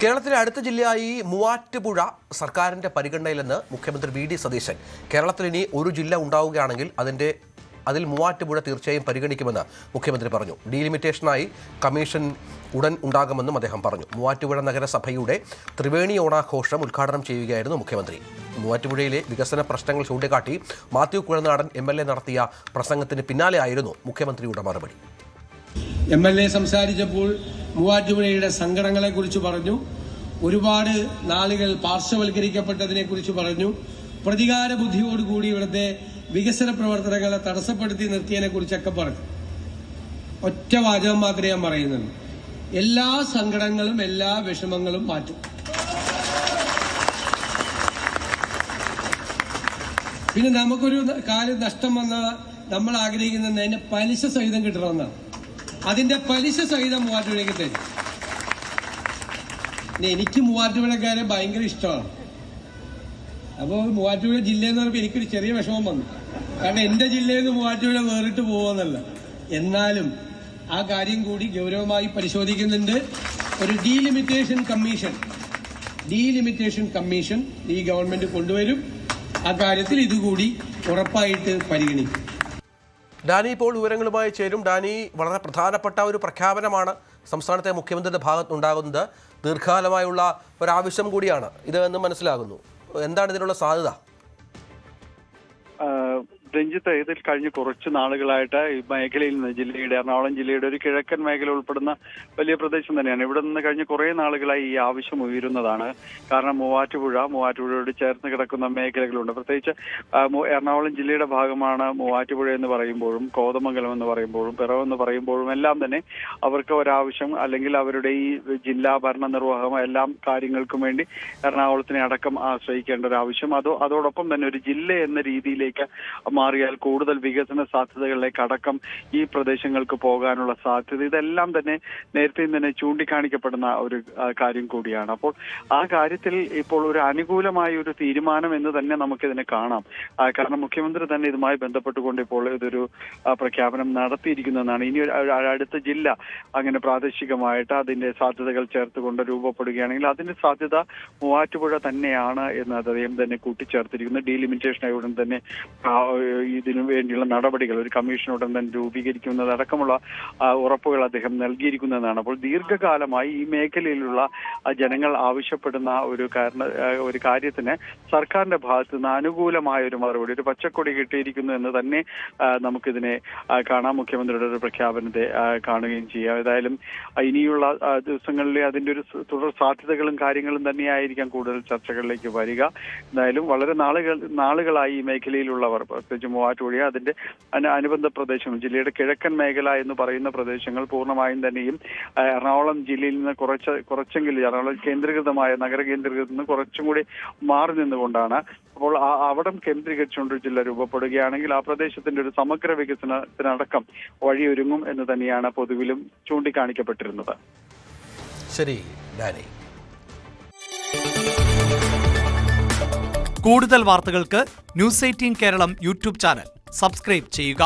കേരളത്തിലെ അടുത്ത ജില്ലയായി മൂവാറ്റുപുഴ സർക്കാരിന്റെ പരിഗണനയിലെന്ന് മുഖ്യമന്ത്രി വി.ഡി. സതീശൻ. കേരളത്തിൽ ഇനി ഒരു ജില്ല ഉണ്ടാവുകയാണെങ്കിൽ അതിൽ മൂവാറ്റുപുഴ തീർച്ചയായും പരിഗണിക്കുമെന്ന് മുഖ്യമന്ത്രി പറഞ്ഞു. ഡീലിമിറ്റേഷനായി കമ്മീഷൻ ഉടൻ ഉണ്ടാകുമെന്നും അദ്ദേഹം പറഞ്ഞു. മൂവാറ്റുപുഴ നഗരസഭയുടെ ത്രിവേണി ഓണാഘോഷം ഉദ്ഘാടനം ചെയ്യുകയായിരുന്നു മുഖ്യമന്ത്രി. മൂവാറ്റുപുഴയിലെ വികസന പ്രശ്നങ്ങൾ ചൂണ്ടിക്കാട്ടി മാത്യു കുഴൽനാടൻ MLA നടത്തിയ പ്രസംഗത്തിന് പിന്നാലെയായിരുന്നു മുഖ്യമന്ത്രിയുടെ മറുപടി. MLA സംസാരിച്ചപ്പോൾ മൂവാറ്റുപുഴയുടെ സങ്കടങ്ങളെക്കുറിച്ച് പറഞ്ഞു. ഒരുപാട് നാളുകൾ പാർശ്വവൽക്കരിക്കപ്പെട്ടതിനെക്കുറിച്ച് പറഞ്ഞു. പ്രതികാര ബുദ്ധിയോടുകൂടി ഇവിടുത്തെ വികസന പ്രവർത്തനങ്ങളെ തടസ്സപ്പെടുത്തി നിർത്തിയതിനെ കുറിച്ചൊക്കെ പറഞ്ഞു. ഒറ്റ വാചകം മാത്രമേ ഞാൻ പറയുന്നുള്ളൂ. എല്ലാ സങ്കടങ്ങളും എല്ലാ വിഷമങ്ങളും മാറ്റും. പിന്നെ നമുക്കൊരു കാലം നഷ്ടം വന്നാൽ നമ്മൾ ആഗ്രഹിക്കുന്നത് അതിന്റെ പലിശ സഹിതം കിട്ടണമെന്നാണ്. അതിന്റെ പലിശ സഹിതം മൂവാറ്റുപുഴയ്ക്ക് തരും. എനിക്ക് മൂവാറ്റുപുഴക്കാരെ ഭയങ്കര ഇഷ്ടമാണ്. അപ്പോൾ മൂവാറ്റുപുഴ ജില്ലയെന്ന് പറയുമ്പോൾ എനിക്കൊരു ചെറിയ വിഷമം വന്നു. കാരണം എന്റെ ജില്ലയിൽ നിന്ന് മൂവാറ്റുപുഴ വേറിട്ട് പോകുമെന്നല്ല. എന്നാലും ആ കാര്യം കൂടി ഗൗരവമായി പരിശോധിക്കുന്നുണ്ട്. ഒരു ഡീലിമിറ്റേഷൻ കമ്മീഷൻ ഈ ഗവൺമെന്റ് കൊണ്ടുവരും. ആ കാര്യത്തിൽ ഇതുകൂടി ഉറപ്പായിട്ട് പരിഗണിക്കും. ഡാനി ഇപ്പോൾ വിവരങ്ങളുമായി ചേരും. ഡാനി, വളരെ പ്രധാനപ്പെട്ട ഒരു പ്രഖ്യാപനമാണ് സംസ്ഥാനത്തെ മുഖ്യമന്ത്രിയുടെ ഭാഗത്തുണ്ടാകുന്നത്. ദീർഘകാലമായുള്ള ഒരാവശ്യം കൂടിയാണ് ഇത് എന്ന് മനസ്സിലാകുന്നു. എന്താണ് ഇതിനുള്ള സാധ്യത? രഞ്ജിത്ത്, ഇതിൽ കഴിഞ്ഞ കുറച്ച് നാളുകളായിട്ട് ഈ മേഖലയിൽ നിന്ന് ജില്ലയുടെ എറണാകുളം ജില്ലയുടെ ഒരു കിഴക്കൻ മേഖല ഉൾപ്പെടുന്ന വലിയ പ്രദേശം തന്നെയാണ്. ഇവിടെ നിന്ന് കഴിഞ്ഞ കുറേ നാളുകളായി ഈ ആവശ്യം ഉയരുന്നതാണ്. കാരണം മൂവാറ്റുപുഴയോട് ചേർന്ന് കിടക്കുന്ന മേഖലകളുണ്ട്. പ്രത്യേകിച്ച് എറണാകുളം ജില്ലയുടെ ഭാഗമാണ് മൂവാറ്റുപുഴ എന്ന് പറയുമ്പോഴും കോതമംഗലം എന്ന് പറയുമ്പോഴും പിറവം എന്ന് പറയുമ്പോഴും എല്ലാം തന്നെ അവർക്ക് ഒരാവശ്യം, അല്ലെങ്കിൽ അവരുടെ ഈ ജില്ലാ ഭരണ നിർവഹണം എല്ലാം കാര്യങ്ങൾക്കും വേണ്ടി എറണാകുളത്തിനെ അടക്കം ആശ്രയിക്കേണ്ട ഒരു ആവശ്യം. അതോടൊപ്പം തന്നെ ഒരു ജില്ല എന്ന രീതിയിലേക്ക് മാറിയാൽ കൂടുതൽ വികസന സാധ്യതകളിലേക്ക് അടക്കം ഈ പ്രദേശങ്ങൾക്ക് പോകാനുള്ള സാധ്യത, ഇതെല്ലാം തന്നെ നേരത്തെ തന്നെ ചൂണ്ടിക്കാണിക്കപ്പെടുന്ന ഒരു കാര്യം കൂടിയാണ്. അപ്പോൾ ആ കാര്യത്തിൽ ഇപ്പോൾ ഒരു അനുകൂലമായ ഒരു തീരുമാനം എന്ന് തന്നെ നമുക്കിതിനെ കാണാം. കാരണം മുഖ്യമന്ത്രി തന്നെ ഇതുമായി ബന്ധപ്പെട്ടുകൊണ്ട് ഇപ്പോൾ ഇതൊരു പ്രഖ്യാപനം നടത്തിയിരിക്കുന്നതാണ്. ഇനി അടുത്ത ജില്ല അങ്ങനെ പ്രാദേശികമായിട്ട് അതിന്റെ സാധ്യതകൾ ചേർത്തുകൊണ്ട് രൂപപ്പെടുകയാണെങ്കിൽ അതിന്റെ സാധ്യത മൂവാറ്റുപുഴ തന്നെയാണ് എന്ന് അദ്ദേഹം തന്നെ കൂട്ടിച്ചേർത്തിരിക്കുന്നു. ഡീലിമിറ്റേഷനായി ഉടൻ തന്നെ ഇതിനു വേണ്ടിയുള്ള നടപടികൾ ഒരു കമ്മീഷനുടൻ തന്നെ രൂപീകരിക്കുന്നതടക്കമുള്ള ഉറപ്പുകൾ അദ്ദേഹം നൽകിയിരിക്കുന്നതാണ്. അപ്പോൾ ദീർഘകാലമായി ഈ മേഖലയിലുള്ള ജനങ്ങൾ ആവശ്യപ്പെടുന്ന ഒരു കാര്യത്തിന് സർക്കാരിന്റെ ഭാഗത്തു നിന്ന് അനുകൂലമായ ഒരു മറുപടി, ഒരു പച്ചക്കൊടി കിട്ടിയിരിക്കുന്നു എന്ന് തന്നെ നമുക്കിതിനെ കാണാം. മുഖ്യമന്ത്രിയുടെ ഒരു പ്രഖ്യാപനത്തെ കാണുകയും ചെയ്യാം. ഏതായാലും ഇനിയുള്ള ദിവസങ്ങളിൽ അതിന്റെ ഒരു തുടർ സാധ്യതകളും കാര്യങ്ങളും തന്നെയായിരിക്കാം കൂടുതൽ ചർച്ചകളിലേക്ക് വരിക. എന്തായാലും വളരെ നാളുകളായി ഈ മേഖലയിലുള്ളവർ, പ്രത്യേകിച്ച് മൂവാറ്റുപുഴ അതിന്റെ അനുബന്ധ പ്രദേശങ്ങൾ, ജില്ലയുടെ കിഴക്കൻ മേഖല എന്ന് പറയുന്ന പ്രദേശങ്ങൾ പൂർണ്ണമായും തന്നെയും എറണാകുളം ജില്ലയിൽ നിന്ന് കുറച്ചെങ്കിലും എറണാകുളം നഗര കേന്ദ്രീകൃതത്തിൽ നിന്ന് കുറച്ചും കൂടി മാറി നിന്നുകൊണ്ടാണ്. അപ്പോൾ അവിടം കേന്ദ്രീകരിച്ചുകൊണ്ട് ജില്ല രൂപപ്പെടുകയാണെങ്കിൽ ആ പ്രദേശത്തിന്റെ ഒരു സമഗ്ര വികസനത്തിനടക്കം വഴിയൊരുങ്ങും എന്ന് തന്നെയാണ് പൊതുവിലും ചൂണ്ടിക്കാണിക്കപ്പെട്ടിരുന്നത്. ശരി ഡാനി. കൂടുതൽ വാർത്തകൾക്ക് News 18 Keralam YouTube channel subscribe ചെയ്യുക.